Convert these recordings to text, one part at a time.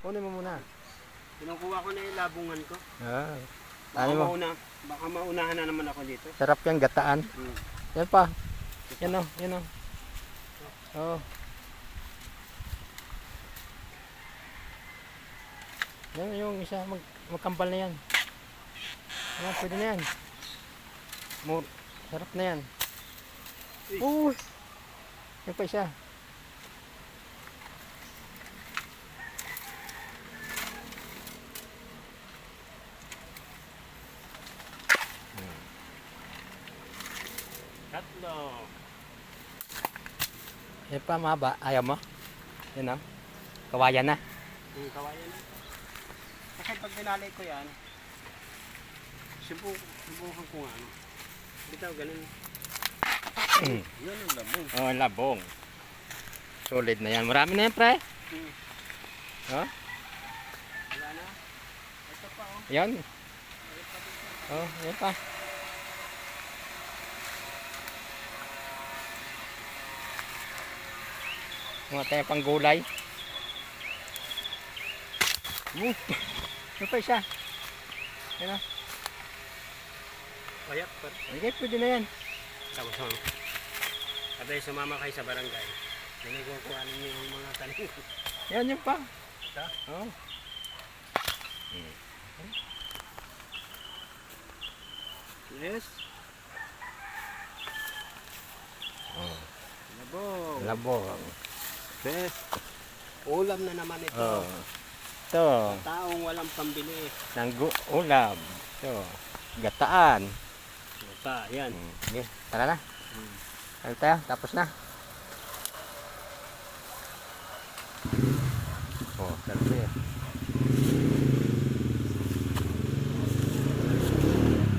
Kunin mo muna. Kinukuha ko na yung labungan ko. Ah. Baka, Ano mo? baka maunahan na naman ako dito. Sarap yan, gataan. Yan pa. Yan o, yan o. Oo. Yan yung isa, magkampal na yan. Yan, pwede na yan. Sarap na yan. Uy! Yan pa isa. Tatlo. Yan pa, mahaba. Ayaw mo? Yan o. Kawayan na. Kawayan na. Kasi pag binali ko yan, subukan ko nga. Bitaw, ganun. Yan ang labong. Oh, labong. Solid na yan. Marami na yan, pre. Oh? Wala na. Ito pa, oh. Yan. Oh, yan pa. Mga tayo pang gulay. Yan pa isa. Yan o. Payak pa. Okay, pwede na yan. Tapos, sabay sumama kayo sa barangay. Pinagkukuha ninyo yung mga tanim. Yan yung pa. Ito? Oh. Yes. Oh. Labong. Labong. Best. Ulam na naman ito. Oh. Ito. Taong walang pambili. Ulam. Ito. Gataan. Bata, yan. Okay, tara na. Tara tayo, tapos na. Oh, sarap yan.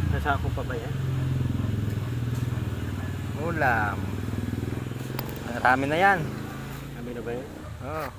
Nasa ako pa ba yan? Ulam. Marami na yan. Sabi na ba yan? Oh.